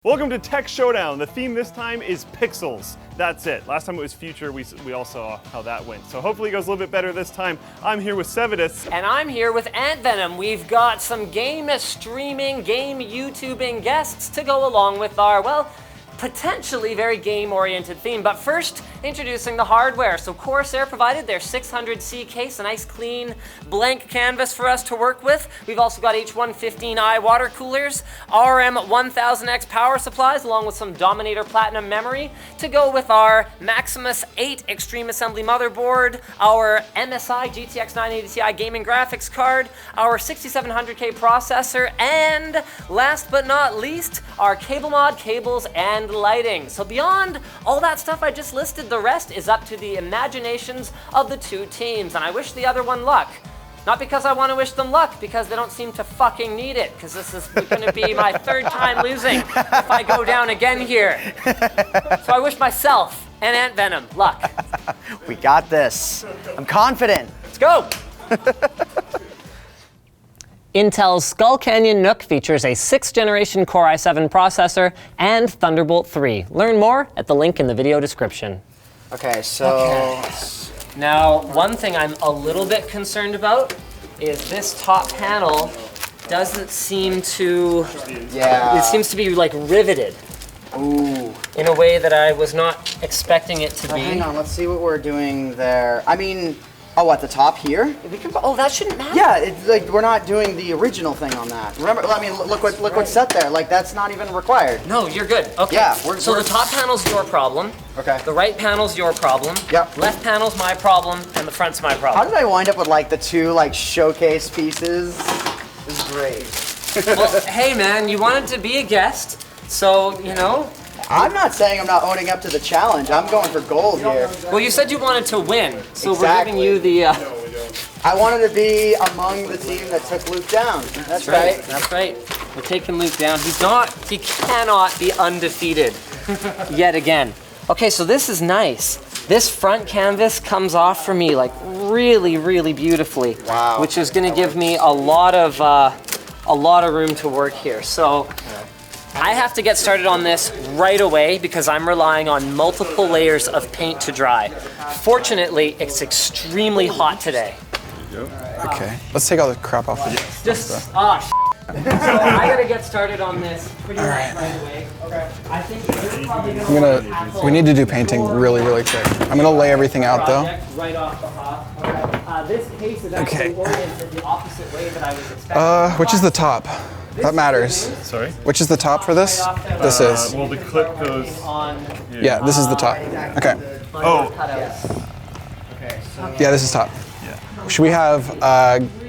Welcome to Tech Showdown. The theme this time is pixels. That's it. Last time it was future. We all saw how that went. So hopefully it goes a little bit better this time. I'm here with Sevadus. And I'm here with Antvenom. We've got some game streaming, game YouTubing guests to go along with our, well, potentially very game-oriented theme. But first, introducing the hardware. So Corsair provided their 600C case, a nice clean blank canvas for us to work with. We've also got H115i water coolers, RM1000X power supplies, along with some Dominator Platinum memory to go with our Maximus 8 Extreme Assembly motherboard, our MSI GTX 980 Ti gaming graphics card, our 6700K processor, and last but not least, our cable mod, cables, and lighting. So beyond all that stuff I just listed, the rest is up to the imaginations of the two teams, and I wish the other one luck. Not because I want to wish them luck, because they don't seem to fucking need it, because this is going to be my third time losing if I go down again here. So I wish myself and Antvenom luck. We got this. I'm confident. Let's go. Intel's Skull Canyon NUC features a 6th generation Core i7 processor and Thunderbolt 3. Learn more at the link in the video description. Okay, so... Now, one thing I'm a little bit concerned about is this top panel doesn't seem to... Yeah. It seems to be like riveted. Ooh. In a way that I was not expecting it to be. Hang on, let's see what we're doing there. I mean... Oh, at the top here? We can, oh, that shouldn't matter. Yeah, it's like we're not doing the original thing on that. Remember, I mean, look what's set there. Like that's not even required. No, you're good. Okay. Yeah, so the top panel's your problem. Okay. The right panel's your problem. Yep. Left panel's my problem, and the front's my problem. How did I wind up with like the two like showcase pieces? This is great. Well, hey man, you wanted to be a guest, so you know. I'm not saying I'm not owning up to the challenge. I'm going for gold here. Well, you said you wanted to win, so Exactly. we're giving you the. I wanted to be among the team that took Luke down. That's right. That's right. We're taking Luke down. He cannot be undefeated yet again. Okay, so this is nice. This front canvas comes off for me like really, really beautifully. Wow. Which is gonna give me a lot of room to work here. So I have to get started on this right away because I'm relying on multiple layers of paint to dry. Fortunately, it's extremely hot today. Okay, let's take all the crap off the So I gotta get started on this pretty much right away. Okay. I think you're probably gonna we need to do painting really, really quick. I'm gonna lay everything out though. Right off the hop. This case is actually oriented the opposite way that I was expecting. Which is the top? That matters. Sorry? Which is the top for this? This is. Well, the clip goes... Yeah, this is the top. Okay. Oh. Yeah, this is top. Yeah. Should we have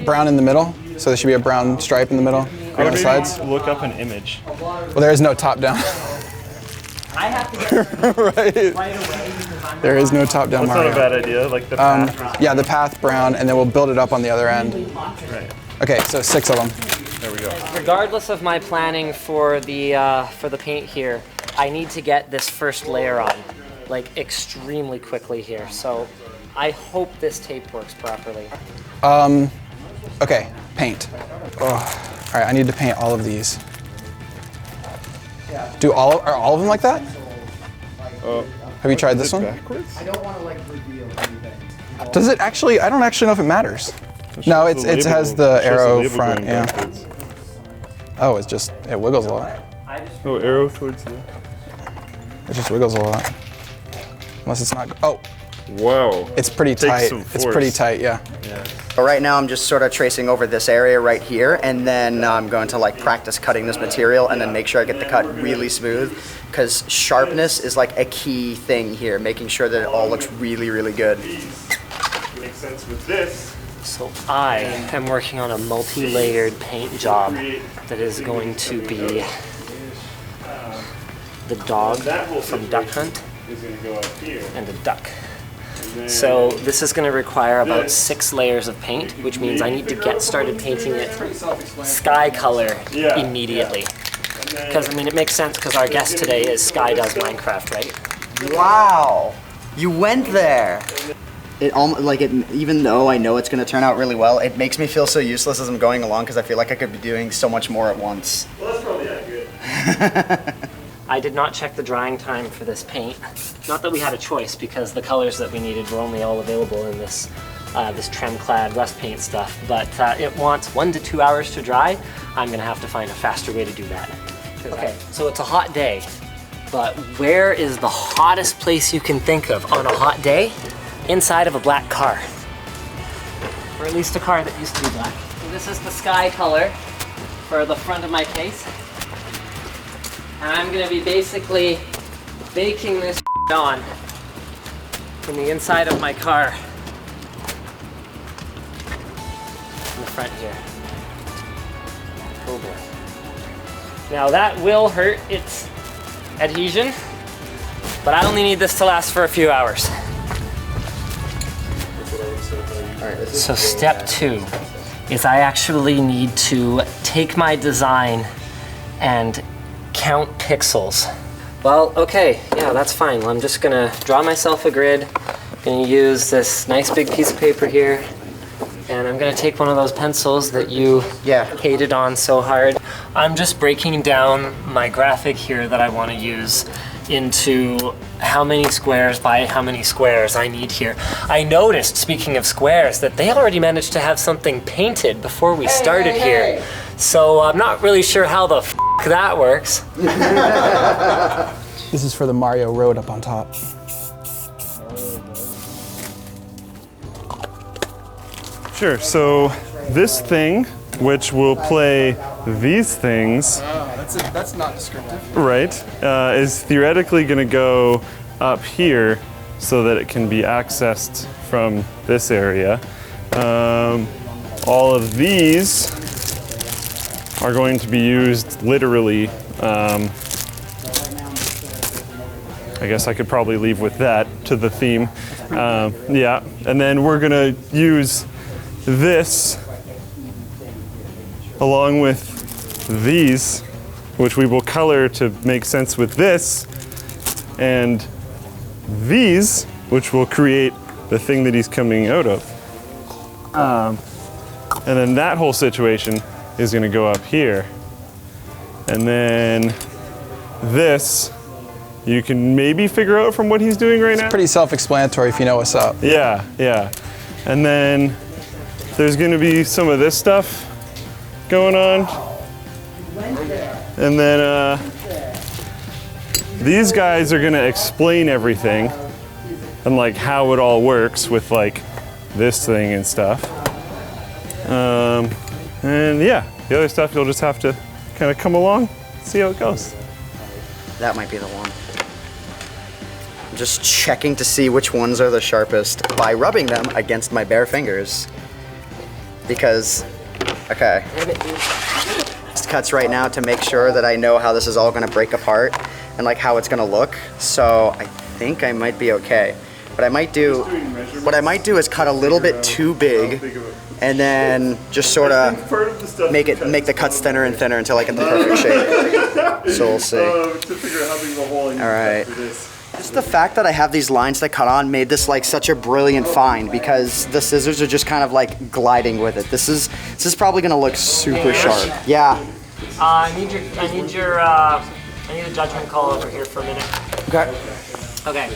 brown in the middle? So there should be a brown stripe in the middle on the sides? Look up an image. Well, there is no top down. I have to get Right. away. There is no top down That's not a Mario. bad idea, like the path. Yeah, the path brown, and then we'll build it up on the other end. Right. Okay, so 6 of them. There we go. Regardless of my planning for the paint here, I need to get this first layer on, like extremely quickly here. So I hope this tape works properly. Okay, paint. Oh. All right, I need to paint all of these. Are all of them like that? Have you tried this one? Backwards? I don't want to like reveal anything. Does it actually? I don't actually know if it matters. No, it has the arrow front. Yeah. Backwards. Oh, it wiggles a lot. Oh, arrow towards the... It just wiggles a lot. Unless it's not. Oh, Wow. it's pretty Takes tight. some It's force. pretty tight. Yeah. But right now I'm just sort of tracing over this area right here, and then I'm going to like practice cutting this material and then make sure I get the cut really smooth, because sharpness is like a key thing here, making sure that it all looks really, really good. Makes sense with this. So I am working on a multi-layered paint job that is going to be the dog from Duck Hunt Is going to go up here. and a duck. So this is going to require about 6 layers of paint, which means I need to get started painting it sky color immediately. Because I mean it makes sense because our guest today is Sky Does Minecraft, right? Wow, you went there. It almost like it, even though I know it's going to turn out really well, it makes me feel so useless as I'm going along because I feel like I could be doing so much more at once. Well, that's probably accurate. did not check the drying time for this paint. Not that we had a choice, because the colors that we needed were only all available in this this trim-clad rust paint stuff, but it wants 1 to 2 hours to dry. I'm gonna have to find a faster way to do that. Okay, so it's a hot day, but where is the hottest place you can think of on a hot day? Inside of a black car. Or at least a car that used to be black. So this is the sky color for the front of my case. And I'm gonna be basically baking this on from the inside of my car. In the front here. Oh boy. Now that will hurt its adhesion, but I only need this to last for a few hours. So step 2 is I actually need to take my design and count pixels. Well, okay, yeah, that's fine. Well, I'm just gonna draw myself a grid. I'm gonna use this nice big piece of paper here, and I'm gonna take one of those pencils that you hated on so hard. I'm just breaking down my graphic here that I wanna use into how many squares by how many squares I need here. I noticed, speaking of squares, that they already managed to have something painted before we started here. So I'm not really sure how the f that works. This is for the Mario Road up on top. Sure, so this thing, which will play these things, That's not descriptive. right, is theoretically going to go up here so that it can be accessed from this area. All of these are going to be used literally. I guess I could probably leave with that to the theme. Yeah, and then we're going to use this along with these, which we will color to make sense with this, and these, which will create the thing that he's coming out of. And then that whole situation is gonna go up here. And then this, you can maybe figure out from what he's doing right now. Pretty self-explanatory if you know what's up. Yeah, yeah. And then there's gonna be some of this stuff going on. And then these guys are gonna explain everything and like how it all works with like this thing and stuff. And yeah, the other stuff you'll just have to kind of come along, see how it goes. That might be the one. I'm just checking to see which ones are the sharpest by rubbing them against my bare fingers. Because, okay. Just cuts right now to make sure that I know how this is all gonna break apart and like how it's gonna look. So I think I might be okay. What I might do is cut a little bit too big and then just sort of make the cuts thinner and thinner until I get the perfect shape. So we'll see. All right. Just the fact that I have these lines that cut on made this like such a brilliant find because the scissors are just kind of like gliding with it. This is probably gonna look super sharp. Yeah. I need a judgment call over here for a minute. Okay. Okay.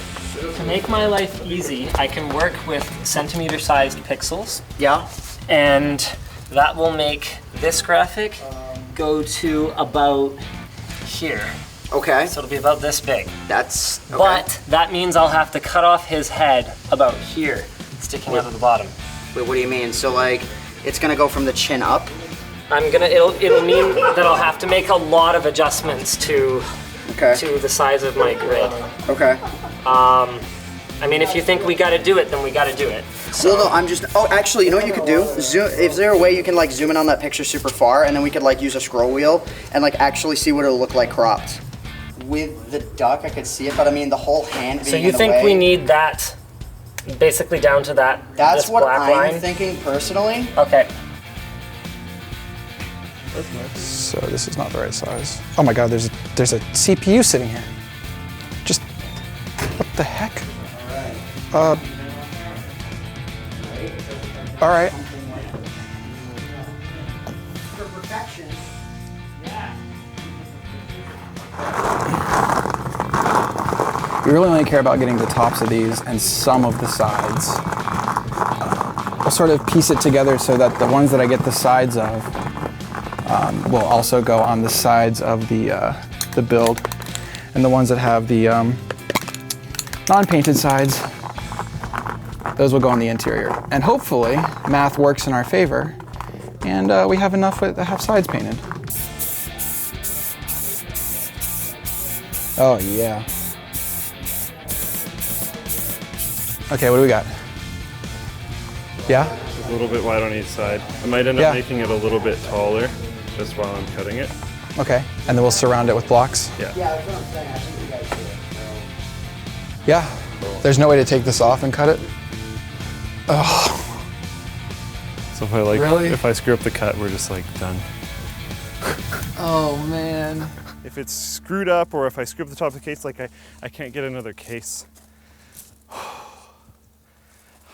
To make my life easy, I can work with centimeter-sized pixels. Yeah. And that will make this graphic go to about here. Okay. So it'll be about this big. That's okay. But that means I'll have to cut off his head about here, sticking out of the bottom. Wait, what do you mean? So like, it's gonna go from the chin up? It'll mean that I'll have to make a lot of adjustments to the size of my grid. Okay. I mean, if you think we gotta do it, then we gotta do it. So. Well, no, actually, you know what you could do? Is there a way you can like zoom in on that picture super far and then we could like use a scroll wheel and like actually see what it'll look like cropped? With the duck, I could see it, but I mean the whole hand being So you in the think way, we need that basically down to that That's this what black I'm line? thinking personally. Okay. So this is not the right size. Oh my God, there's a CPU sitting here. Just, what the heck? All right. For perfection. We really only care about getting the tops of these and some of the sides. We'll sort of piece it together so that the ones that I get the sides of will also go on the sides of the build. And the ones that have the non-painted sides, those will go on the interior. And hopefully, math works in our favor, and we have enough that have sides painted. Oh yeah. Okay, what do we got? Yeah? A little bit wide on each side. I might end up making it a little bit taller just while I'm cutting it. Okay, and then we'll surround it with blocks? Yeah. Yeah, that's what I'm saying. I think you guys do it. Yeah. There's no way to take this off and cut it? Oh. So if if I screw up the cut, we're just like done. Oh man. If it's screwed up or if I screw up the top of the case, like I can't get another case.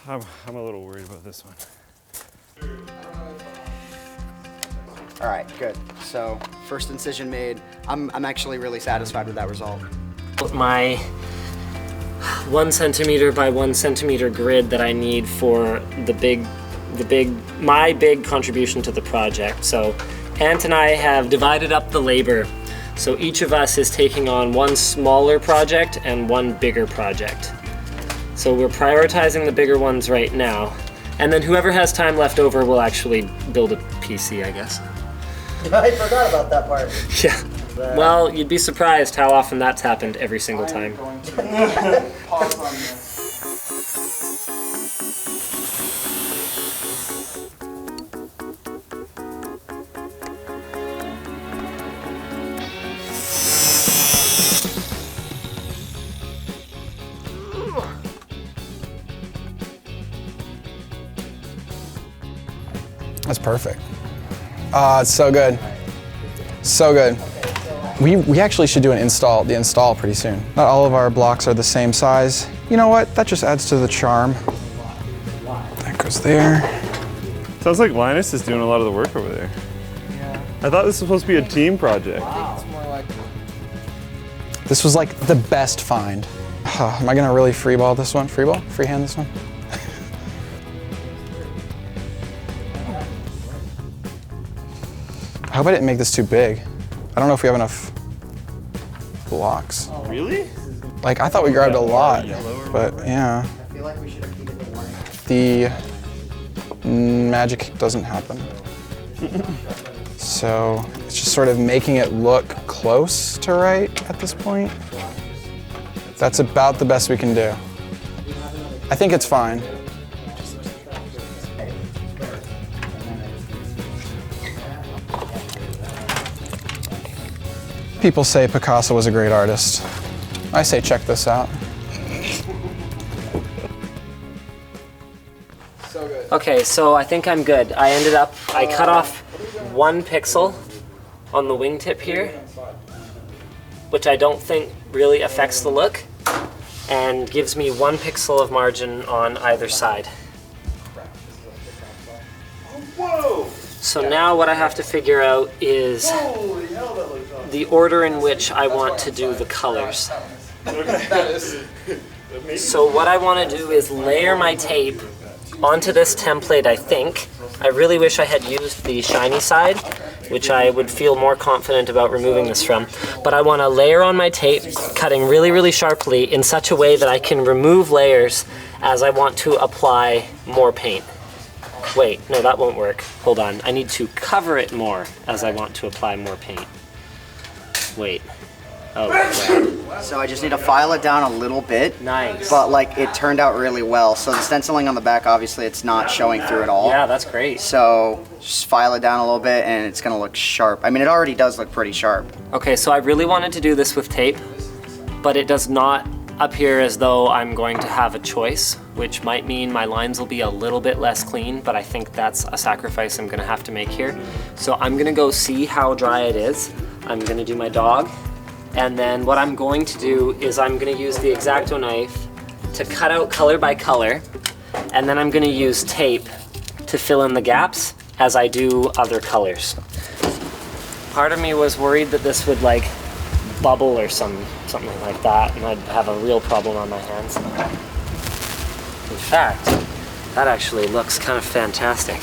I'm a little worried about this one. All right, good. So first incision made. I'm actually really satisfied with that result. My 1 centimeter by 1 centimeter grid that I need for my big contribution to the project. So Ant and I have divided up the labor. So each of us is taking on one smaller project and one bigger project. So we're prioritizing the bigger ones right now. And then whoever has time left over will actually build a PC, I guess. I forgot about that part. Yeah. Well, you'd be surprised how often that's happened every single time. Pause on this. That's perfect. It's so good. So good. We actually should do the install pretty soon. Not all of our blocks are the same size. You know what? That just adds to the charm. That goes there. Sounds like Linus is doing a lot of the work over there. Yeah. I thought this was supposed to be a team project. It's more like... This was like the best find. Am I gonna really freeball this one? Freehand this one? I hope I didn't make this too big. I don't know if we have enough blocks. Really? Like, I thought we grabbed a lot, but yeah. I feel like we should have heeded the warning. The magic doesn't happen. So it's just sort of making it look close to right at this point. That's about the best we can do. I think it's fine. People say Picasso was a great artist. I say check this out. So good. Okay, so I think I'm good. I cut off 1 pixel on the wingtip here, which I don't think really affects the look, and gives me 1 pixel of margin on either side. Whoa! So now what I have to figure out is the order in which I want to do the colors. So what I want to do is layer my tape onto this template, I think. I really wish I had used the shiny side, which I would feel more confident about removing this from. But I want to layer on my tape, cutting really, really sharply in such a way that I can remove layers as I want to apply more paint. Wait, no, that won't work. Hold on. I need to cover it more as I want to apply more paint. Wait. Oh, right. So I just need to file it down a little bit. Nice. But like it turned out really well. So the stenciling on the back, obviously it's not showing through at all. Yeah, that's great. So just file it down a little bit and it's gonna look sharp. I mean, it already does look pretty sharp. Okay, so I really wanted to do this with tape, but it does not appear as though I'm going to have a choice, which might mean my lines will be a little bit less clean, but I think that's a sacrifice I'm gonna have to make here. So I'm gonna go see how dry it is. I'm gonna do my dog, and then what I'm going to do is I'm gonna use the X-Acto knife to cut out color by color, and then I'm gonna use tape to fill in the gaps as I do other colors. Part of me was worried that this would like bubble or something like that, and I'd have a real problem on my hands. In fact, that actually looks kind of fantastic.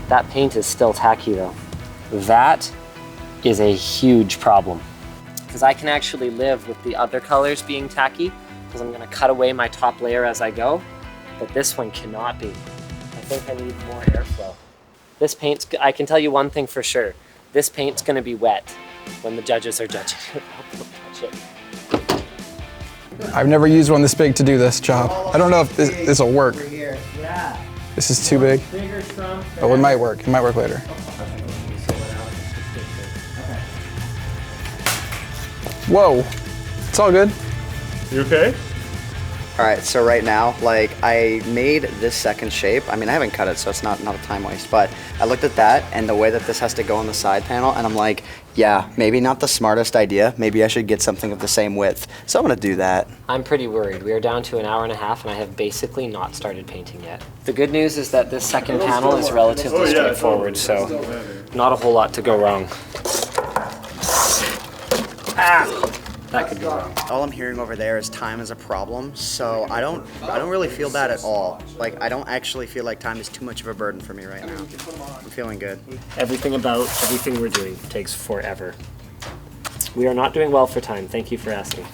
That paint is still tacky though. That is a huge problem, because I can actually live with the other colors being tacky, because I'm gonna cut away my top layer as I go, but this one cannot be. I think I need more airflow. This paint's, I can tell you one thing for sure, this paint's gonna be wet when the judges are judging it. Touch it. I've never used one this big to do this job. I don't know if this will work. Yeah. This is too big. Bigger trunk. Oh, it might work. It might work later. Whoa, it's all good. You okay? All right, so right now, like, I made this second shape. I mean, I haven't cut it, so it's not a time waste, but I looked at that and the way that this has to go on the side panel, and I'm like, yeah, maybe not the smartest idea. Maybe I should get something of the same width. So I'm gonna do that. I'm pretty worried. We are down to an hour and a half, and I have basically not started painting yet. The good news is that this second panel is relatively straightforward, so not a whole lot to go wrong. Ah! That could go wrong. All I'm hearing over there is time is a problem, so I don't really feel bad at all. Like, I don't actually feel like time is too much of a burden for me right now. I'm feeling good. Everything we're doing takes forever. We are not doing well for time. Thank you for asking.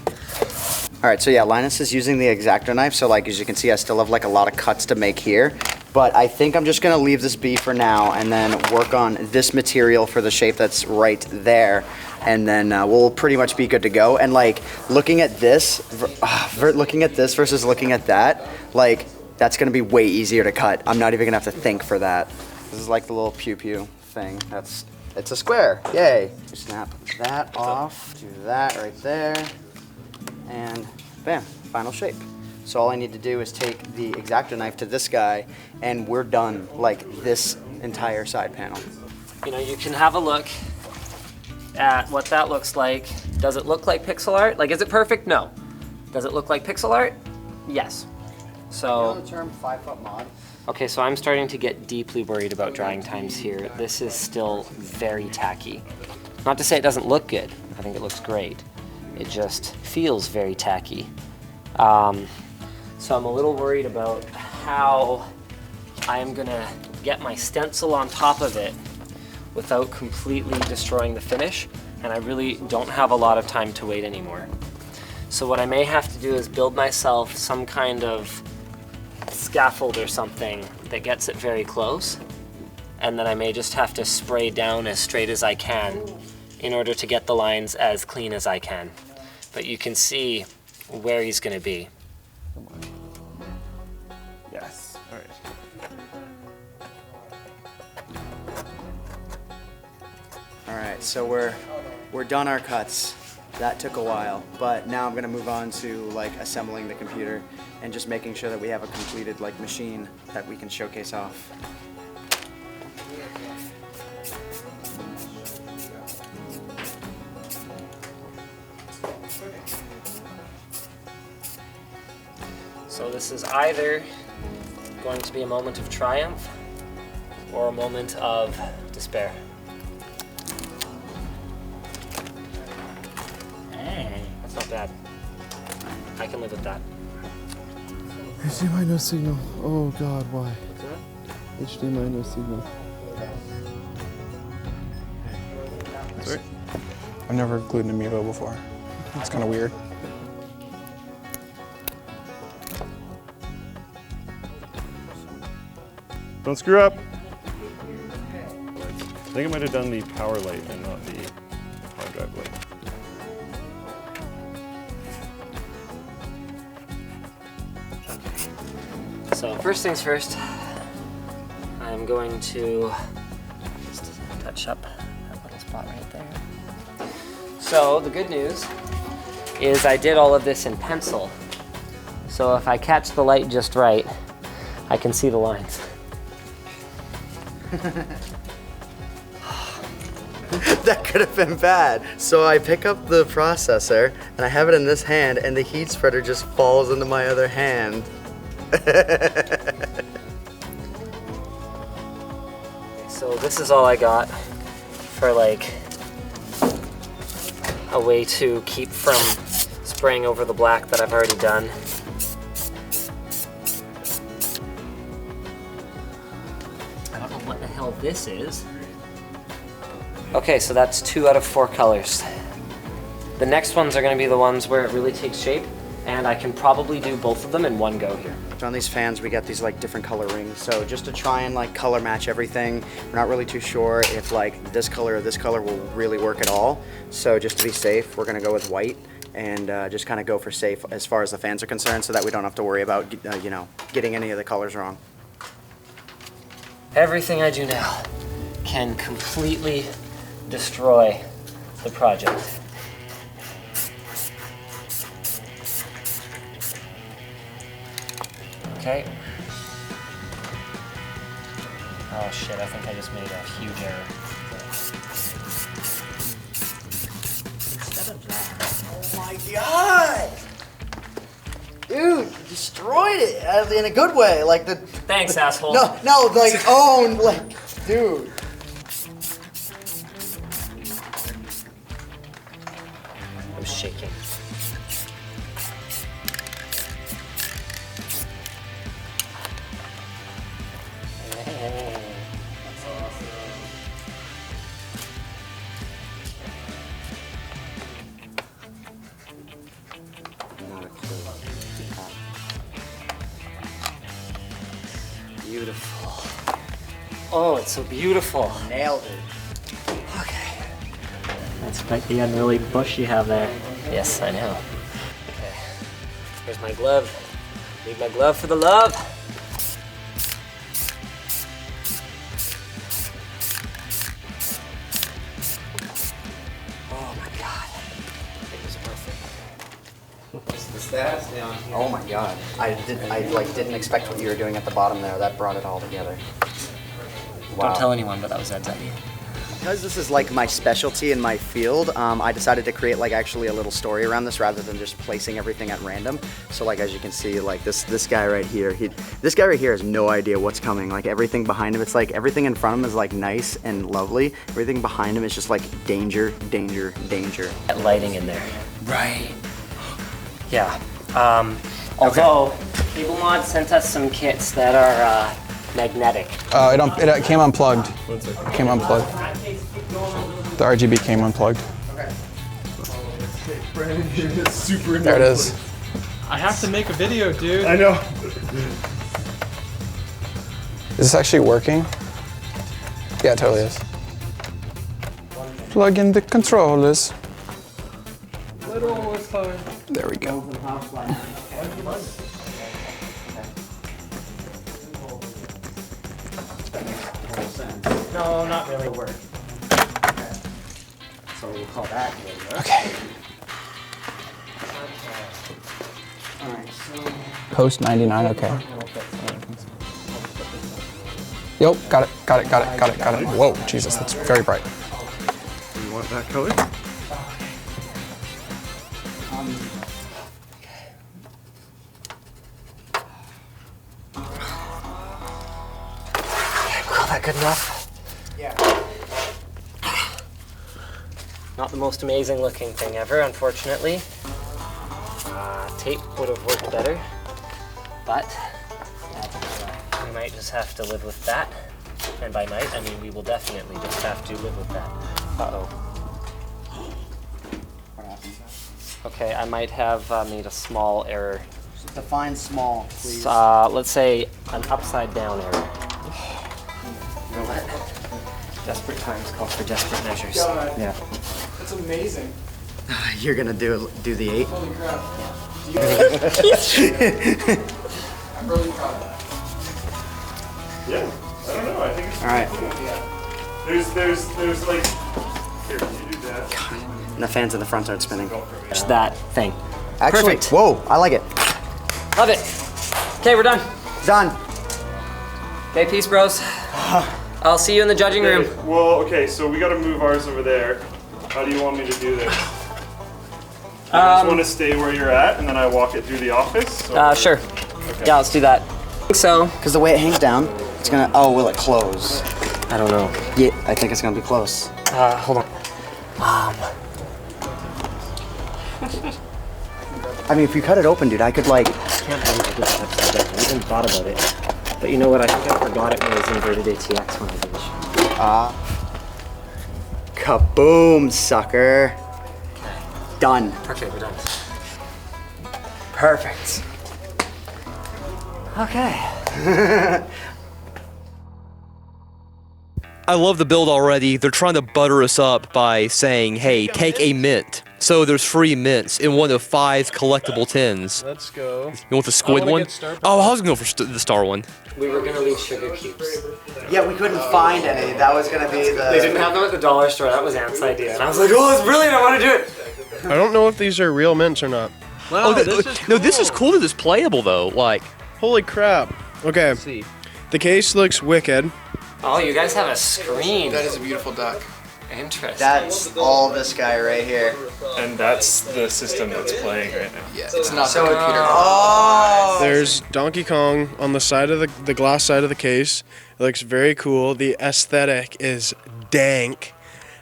All right, so yeah, Linus is using the X-Acto knife, so like, as you can see, I still have like a lot of cuts to make here, but I think I'm just gonna leave this be for now and then work on this material for the shape that's right there, and then we'll pretty much be good to go. And like, looking at this versus looking at that, like, that's gonna be way easier to cut. I'm not even gonna have to think for that. This is like the little pew-pew thing. It's a square, yay. Snap that off, do that right there, and bam, final shape. So all I need to do is take the X-Acto knife to this guy, and we're done, like, this entire side panel. You know, you can have a look at what that looks like. Does it look like pixel art? Like, is it perfect? No. Does it look like pixel art? Yes. So, You know the term 5-foot mod? okay, so I'm starting to get deeply worried about drying times here. This is still very tacky. Not to say it doesn't look good. I think it looks great. It just feels very tacky. So I'm a little worried about how I am gonna get my stencil on top of it without completely destroying the finish, and I really don't have a lot of time to wait anymore. So what I may have to do is build myself some kind of scaffold or something that gets it very close, and then I may just have to spray down as straight as I can in order to get the lines as clean as I can. But you can see where he's gonna be. Yes. All right. All right, so we're done our cuts. That took a while, but now I'm gonna move on to like assembling the computer and just making sure that we have a completed like machine that we can showcase off. So this is either going to be a moment of triumph or a moment of despair. Hey. That's not bad. I can live with that. HDMI no signal. Oh God, why? HDMI no signal. Sorry. I've never glued an amiibo before. It's kind of weird. Don't screw up. I think I might have done the power light and not the hard drive light. So first things first, I'm going to just touch up that little spot right there. So the good news is I did all of this in pencil. So if I catch the light just right, I can see the lines. That could have been bad. So I pick up the processor and I have it in this hand and the heat spreader just falls into my other hand. So this is all I got for like a way to keep from spraying over the black that I've already done. I don't know what the hell this is. Okay, so that's 2 out of 4 colors. The next ones are gonna be the ones where it really takes shape, and I can probably do both of them in one go here. So on these fans, we got these like different color rings. So just to try and like color match everything, we're not really too sure if like this color or this color will really work at all. So just to be safe, we're gonna go with white and just kind of go for safe as far as the fans are concerned, so that we don't have to worry about you know, getting any of the colors wrong. Everything I do now can completely destroy the project. Okay. Oh shit, I think I just made a huge error. Instead of that. Oh my god! Dude, you destroyed it in a good way. Like the. Thanks, asshole. No, like own, like, dude. I'm shaking. Beautiful. Oh, it's so beautiful. Nailed it. Okay. That's quite the unruly bush you have there. Yes, I know. Okay. Here's my glove. Need my glove for the love. Oh my god. It was worth it. Oh my god. I didn't expect what you were doing at the bottom there. That brought it all together. Wow. Don't tell anyone, but that was Ed's idea. Because this is like my specialty in my field, I decided to create like actually a little story around this rather than just placing everything at random. So like as you can see, like this guy right here, this guy right here has no idea what's coming. Like everything behind him, it's like everything in front of him is like nice and lovely. Everything behind him is just like danger, danger, danger. That lighting in there. Right. Yeah. Although Cable Mod sent us some kits that are magnetic. It came unplugged. It came unplugged. The RGB came unplugged. Super There it is. I have to make a video, dude. I know. Is this actually working? Yeah, it totally is. Plug in the controllers. There we go. No, not really a word. So we'll call that later. Okay. Alright, so Host 99, okay. Yep, got it. Whoa, Jesus, that's very bright. You want that color? Call that good enough? yeah. Not the most amazing looking thing ever, unfortunately. Tape would have worked better, but we might just have to live with that. And by might, I mean we will definitely just have to live with that. Uh-oh. What happened? Okay, I might have made a small error. Define small, please. Let's say an upside down error. You know what? Desperate times call for desperate measures. Yeah. That's amazing. You're gonna do the 8? Holy crap. I'm really proud of that. Yeah. I don't know. I think it's Alright. There's like here, you do that. And the fans in the front start spinning. Just that thing. Actually, Perfect. whoa, I like it. Love it. Okay, we're done. Done. Okay, peace, bros. I'll see you in the judging room. Okay, well, okay, so we gotta move ours over there. How do you want me to do this? You just want to stay where you're at, and then I walk it through the office? Or- Sure. Okay. Yeah, let's do that. I think so. Because the way it hangs down, it's gonna, oh, will it close? I don't know. Yeah, I think it's gonna be close. Hold on. I mean, if you cut it open, dude, I could like. I can't believe I did that upside down. I even thought about it. But you know what? I think I forgot it was inverted ATX when I did. Kaboom, sucker. Done. Okay, we're done. Perfect. Okay. I love the build already. They're trying to butter us up by saying, hey, take a mint. So there's free mints in one of 5 collectible tins. Let's go. You want the squid one? Oh, I was gonna go for the star one. We were gonna leave sugar cubes. Yeah, we couldn't find any. That was gonna be the. They didn't have them at the dollar store. That was Ant's idea. And I was like, oh, it's brilliant. I want to do it. I don't know if these are real mints or not. Wow, this is cool that it's playable though. Like, Holy crap. Okay. let's see. The case looks wicked. Oh, you guys have a screen. That is a beautiful duck. Interesting. That's all this guy right here. And that's the system that's playing right now. Yeah, it's not So the computer. Oh. There's Donkey Kong on the side of the glass side of the case. It looks very cool. The aesthetic is dank.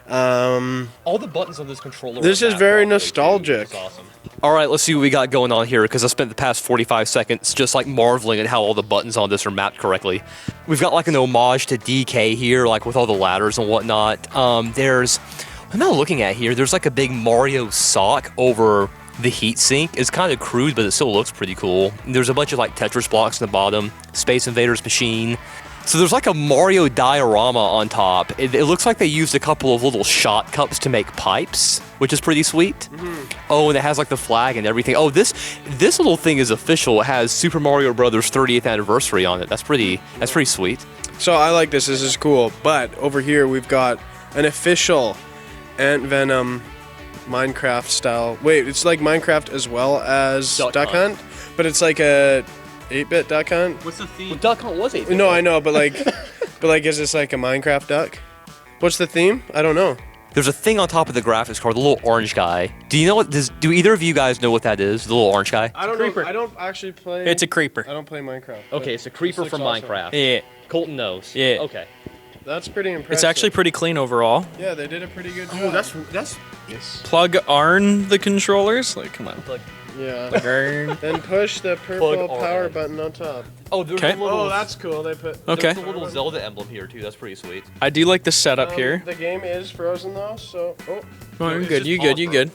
All the buttons on this controller. This is very nostalgic. Awesome. All right, let's see what we got going on here because I spent the past 45 seconds just like marveling at how all the buttons on this are mapped correctly. We've got like an homage to DK here, like with all the ladders and whatnot. There's, what am I looking at here? There's like a big Mario sock over the heatsink. It's kind of crude, but it still looks pretty cool. There's a bunch of like Tetris blocks in the bottom, Space Invaders machine. So there's like a Mario diorama on top. It looks like they used a couple of little shot cups to make pipes, which is pretty sweet. Oh, and it has like the flag and everything. Oh, this little thing is official. It has Super Mario Brothers 30th anniversary on it. That's pretty sweet. So I like this. This is cool. But over here we've got an official Antvenom Minecraft style. Wait, it's like Minecraft as well as Duck Hunt, but it's like a 8-bit Duck Hunt. What's the theme? Well, Duck Hunt was 8-bit. No, I know, but like, is this like a Minecraft duck? What's the theme? I don't know. There's a thing on top of the graphics card, the little orange guy. Do you know what this? Do either of you guys know what that is? The little orange guy. I don't know. I don't actually play. It's a creeper. I don't play Minecraft. Okay, it's a creeper looks from awesome. Minecraft. Yeah. Colton knows. Yeah. Okay. That's pretty impressive. It's actually pretty clean overall. Yeah, they did a pretty good job. Oh, that's Plug Arn the controllers. Like, come on. Yeah. Arn. Then push the purple Plug power RN. button on top. Oh, there's Okay. a little. Oh, that's cool. They put. Okay. There's a little Zelda emblem here too. That's pretty sweet. I do like the setup here. The game is frozen though, so. Oh. Oh, you're It's good. just You good. You good.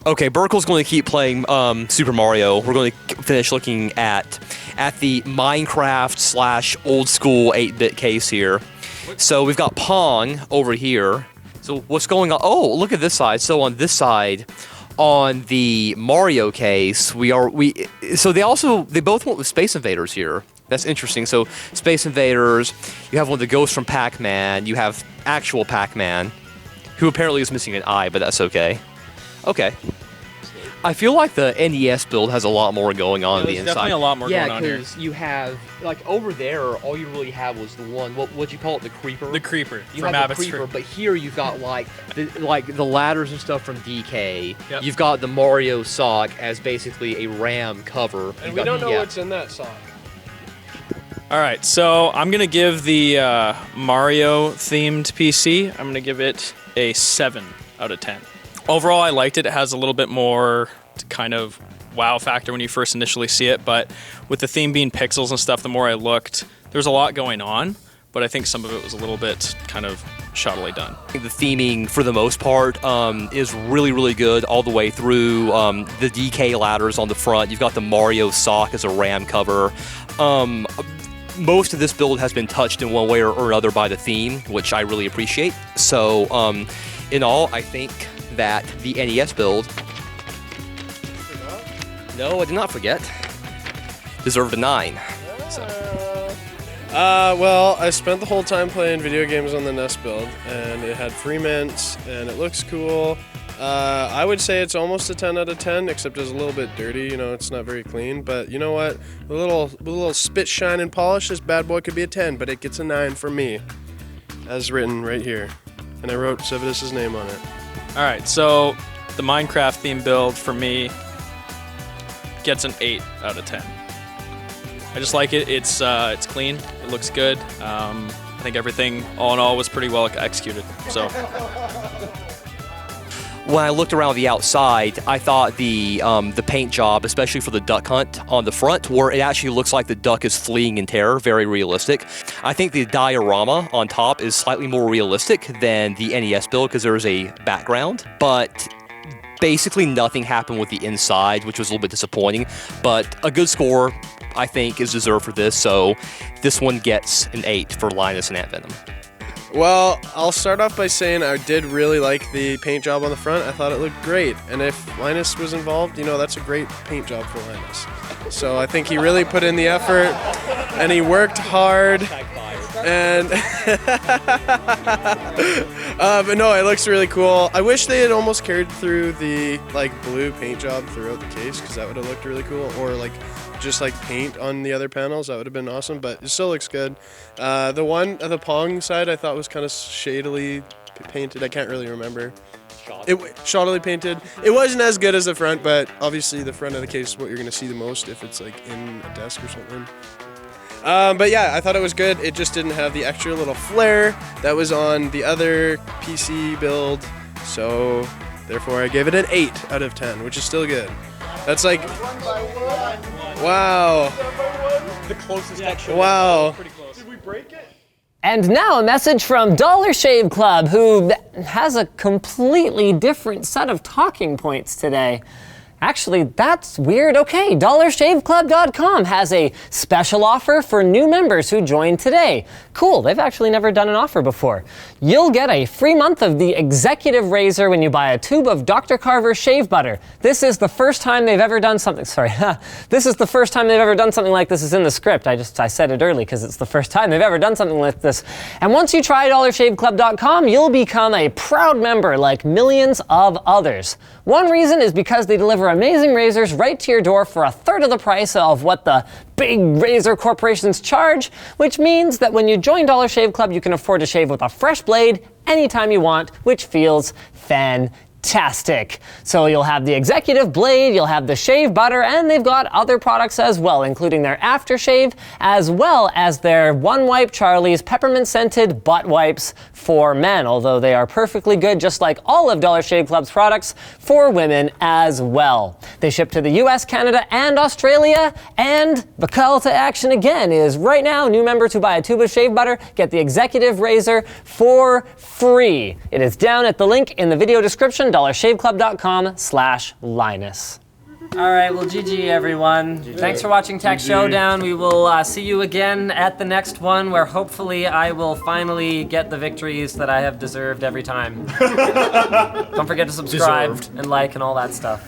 Okay, Burkle's going to keep playing Super Mario. We're going to finish looking at the Minecraft / old school 8-bit case here. So we've got Pong over here. So what's going on? Oh, look at this side. So on this side, on the Mario case, so they both went with Space Invaders here. That's interesting. So Space Invaders, you have one of the ghosts from Pac-Man. You have actual Pac-Man, who apparently is missing an eye, but that's okay. Okay. I feel like the NES build has a lot more going on the There's inside. definitely a lot more going on here. Yeah, because you have, like, over there, all you really have was the one, what'd you call it, the creeper? The creeper You from have the Abbott's creeper, Tree. but here you've got, like the ladders and stuff from DK. Yep. You've got the Mario sock as basically a RAM cover. And we don't know what's in that sock. All right, so I'm gonna give the Mario themed PC. I'm gonna give it a 7 out of 10. Overall, I liked it. It has a little bit more kind of wow factor when you first initially see it, but with the theme being pixels and stuff, the more I looked, there's a lot going on, but I think some of it was a little bit kind of shoddily done. The theming, for the most part, is really, really good all the way through. The DK ladders on the front. You've got the Mario sock as a RAM cover. Most of this build has been touched in one way or another by the theme, which I really appreciate. So, in all, I think that the NES build... No, I did not forget. Deserved a 9. Well, I spent the whole time playing video games on the NES build, and it had free mints, and it looks cool. I would say it's almost a 10 out of 10, except it's a little bit dirty. You know, it's not very clean. But you know what? With a little spit shine and polish, this bad boy could be a 10, but it gets a 9 from me, as written right here. And I wrote Sevadus' name on it. All right, so the Minecraft theme build for me gets an 8 out of 10. I just like it. It's clean. It looks good. I think everything, all in all, was pretty well executed. So. when I looked around the outside, I thought the paint job, especially for the duck hunt on the front, where it actually looks like the duck is fleeing in terror, very realistic. I think the diorama on top is slightly more realistic than the NES build because there is a background, but basically nothing happened with the inside, which was a little bit disappointing, but a good score, I think, is deserved for this, so this one gets an 8 for Linus and Antvenom. Well, I'll start off by saying I did really like the paint job on the front. I thought it looked great. And if Linus was involved, you know, that's a great paint job for Linus. So I think he really put in the effort and he worked hard. And but no, it looks really cool. I wish they had almost carried through the like blue paint job throughout the case because that would have looked really cool. Or like just like paint on the other panels, that would have been awesome, but it still looks good. The one at the Pong side I thought was kind of shadily painted. I can't really remember. Shoddily painted. It wasn't as good as the front, but obviously the front of the case is what you're going to see the most if it's like in a desk or something. But yeah, I thought it was good. It just didn't have the extra little flair that was on the other PC build, so therefore I gave it an 8 out of 10, which is still good. That's like, wow. The closest actually. Wow. Pretty close. Did we break it? And now a message from Dollar Shave Club, who has a completely different set of talking points today. Actually, that's weird. Okay, dollarshaveclub.com has a special offer for new members who joined today. Cool, they've actually never done an offer before. You'll get a free month of the Executive Razor when you buy a tube of Dr. Carver's shave butter. This is the first time they've ever done something, this is the first time they've ever done something like this. Is in the script. I said it early because it's the first time they've ever done something like this. And once you try dollarshaveclub.com, you'll become a proud member like millions of others. One reason is because they deliver amazing razors right to your door for a third of the price of what the big razor corporations charge, which means that when you join Dollar Shave Club, you can afford to shave with a fresh blade anytime you want, which feels fantastic. So you'll have the Executive Blade, you'll have the shave butter, and they've got other products as well, including their aftershave, as well as their One Wipe Charlie's peppermint scented butt wipes for men, although they are perfectly good, just like all of Dollar Shave Club's products, for women as well. They ship to the US, Canada, and Australia, and the call to action again is right now, new members who buy a tube of shave butter get the Executive Razor for free. It is down at the link in the video description, dollarshaveclub.com/Linus. All right, well, GG, everyone. Thanks for watching Tech Showdown. We will see you again at the next one, where hopefully I will finally get the victories that I have deserved every time. Don't forget to subscribe and like and all that stuff.